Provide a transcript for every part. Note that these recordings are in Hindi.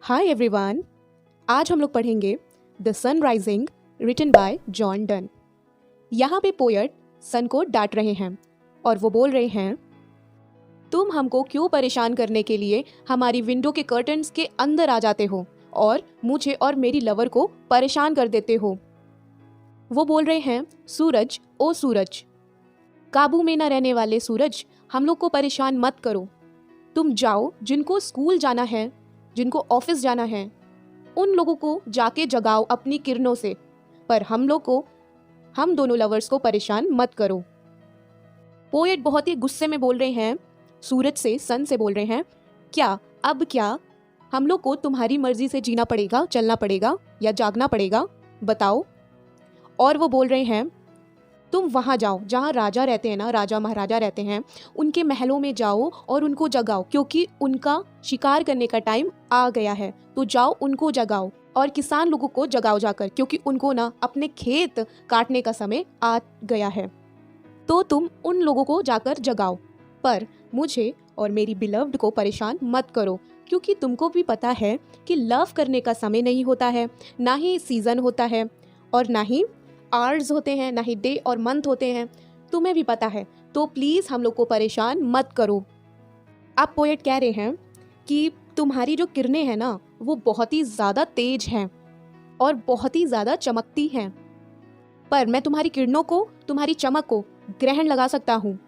हाय एवरीवन, आज हम लोग पढ़ेंगे the sun rising written by John Donne. यहाँ पे पोएट सन को डांट रहे हैं और वो बोल रहे हैं, तुम हमको क्यों परेशान करने के लिए हमारी विंडो के कर्टन्स के अंदर आ जाते हो और मुझे और मेरी लवर को परेशान कर देते हो। वो बोल रहे हैं, सूरज ओ सूरज, काबू में न रहने वाले सूरज, हम लोग को परेशान मत करो। तुम जाओ, जिनको स्कूल जाना है, जिनको ऑफिस जाना है, उन लोगों को जाके जगाओ अपनी किरणों से, पर हम दोनों लवर्स को परेशान मत करो। पोएट बहुत ही गुस्से में बोल रहे हैं सूरज से, सन से बोल रहे हैं, क्या हम लोग को तुम्हारी मर्जी से जीना पड़ेगा, चलना पड़ेगा या जागना पड़ेगा, बताओ। और वो बोल रहे हैं, तुम वहाँ जाओ जहाँ राजा रहते हैं ना, राजा महाराजा रहते हैं, उनके महलों में जाओ और उनको जगाओ, क्योंकि उनका शिकार करने का टाइम आ गया है। तो जाओ, उनको जगाओ, और किसान लोगों को जगाओ जाकर, क्योंकि उनको ना अपने खेत काटने का समय आ गया है। तो तुम उन लोगों को जाकर जगाओ, पर मुझे और मेरी बिलव्ड को परेशान मत करो, क्योंकि तुमको भी पता है कि लव करने का समय नहीं होता है, ना ही सीजन होता है, और ना ही आवर्स होते हैं, ना ही डे और मंथ होते हैं, तुम्हें भी पता है। तो प्लीज़ हम लोग को परेशान मत करो। अब पोएट कह रहे हैं कि तुम्हारी जो किरणें हैं ना, वो बहुत ही ज़्यादा तेज हैं और बहुत ही ज़्यादा चमकती हैं, पर मैं तुम्हारी किरणों को, तुम्हारी चमक को ग्रहण लगा सकता हूँ।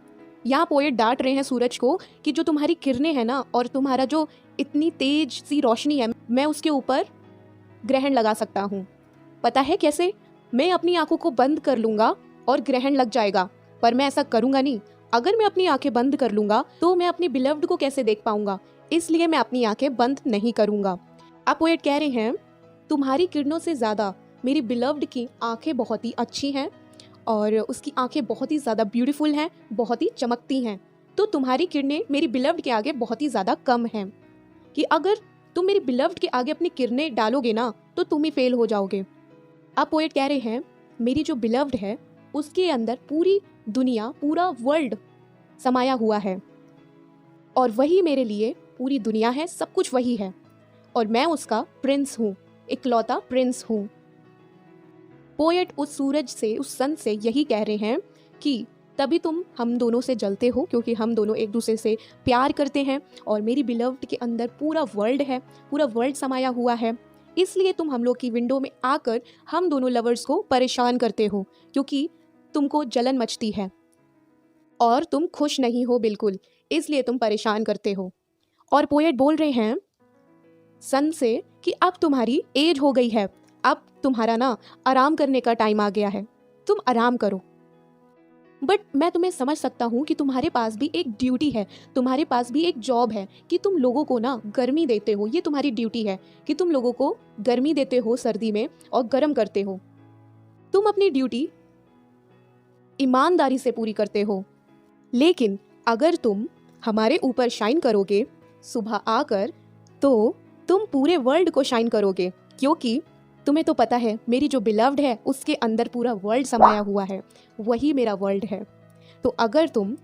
यहाँ पोएट डांट रहे हैं सूरज को कि जो तुम्हारी किरणें हैं ना, और तुम्हारा जो इतनी तेज सी रोशनी है, मैं उसके ऊपर ग्रहण लगा सकता हूँ। पता है कैसे? मैं अपनी आंखों को बंद कर लूंगा और ग्रहण लग जाएगा, पर मैं ऐसा करूंगा नहीं। अगर मैं अपनी आंखें बंद कर लूंगा तो मैं अपनी बिलव्ड को कैसे देख पाऊंगा, इसलिए मैं अपनी आंखें बंद नहीं करूंगा। अब पोएट कह रहे हैं, तुम्हारी किरणों से ज्यादा मेरी बिलव्ड की आंखें बहुत ही अच्छी हैं और उसकी आंखें बहुत ही ज्यादा ब्यूटीफुल हैं, बहुत ही चमकती हैं। तो तुम्हारी किरणें मेरी बिलव्ड के आगे बहुत ही ज्यादा कम हैं, कि अगर तुम मेरी बिलव्ड के आगे अपनी किरणें डालोगे ना, तो तुम ही फेल हो जाओगे। अब पोएट कह रहे हैं, मेरी जो बिलव्ड है उसके अंदर पूरी दुनिया, पूरा वर्ल्ड समाया हुआ है, और वही मेरे लिए पूरी दुनिया है, सब कुछ वही है, और मैं उसका प्रिंस हूँ, इकलौता प्रिंस हूँ। पोएट उस सूरज से, उस सन से यही कह रहे हैं कि तभी तुम हम दोनों से जलते हो, क्योंकि हम दोनों एक दूसरे से प्यार करते हैं, और मेरी बिलव्ड के अंदर पूरा वर्ल्ड है, पूरा वर्ल्ड समाया हुआ है, इसलिए तुम हम लोग की विंडो में आकर हम दोनों लवर्स को परेशान करते हो, क्योंकि तुमको जलन मचती है और तुम खुश नहीं हो बिल्कुल, इसलिए तुम परेशान करते हो। और पोएट बोल रहे हैं सन से कि अब तुम्हारी एज हो गई है, अब तुम्हारा ना आराम करने का टाइम आ गया है, तुम आराम करो। बट मैं तुम्हें समझ सकता हूँ कि तुम्हारे पास भी एक ड्यूटी है, तुम्हारे पास भी एक जॉब है, कि तुम लोगों को ना गर्मी देते हो। ये तुम्हारी ड्यूटी है कि तुम लोगों को गर्मी देते हो सर्दी में और गर्म करते हो। तुम अपनी ड्यूटी ईमानदारी से पूरी करते हो, लेकिन अगर तुम हमारे ऊपर शाइन करोगे सुबह आकर, तो तुम पूरे वर्ल्ड को शाइन करोगे, क्योंकि तुम्हें तो पता है मेरी जो बिलव्ड है उसके अंदर पूरा वर्ल्ड समाया हुआ है, वही मेरा वर्ल्ड है। तो अगर तुम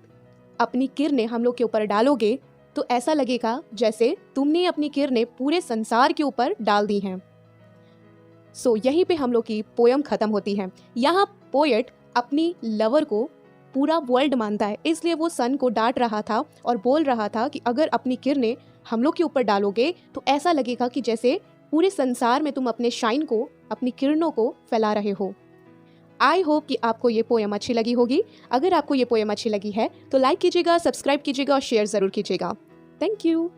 अपनी किरणें हम लोग के ऊपर डालोगे, तो ऐसा लगेगा जैसे तुमने अपनी किरणें पूरे संसार के ऊपर डाल दी हैं। सो यहीं पे हम लोग की पोयम खत्म होती है। यहाँ पोएट अपनी लवर को पूरा वर्ल्ड मानता है, इसलिए वो सन को डांट रहा था और बोल रहा था कि अगर अपनी किरणें हम लोग के ऊपर डालोगे तो ऐसा लगेगा कि जैसे पूरे संसार में तुम अपने शाइन को, अपनी किरणों को फैला रहे हो। आई होप कि आपको ये पोएम अच्छी लगी होगी। अगर आपको ये पोएम अच्छी लगी है तो लाइक कीजिएगा, सब्सक्राइब कीजिएगा और शेयर ज़रूर कीजिएगा। Thank you.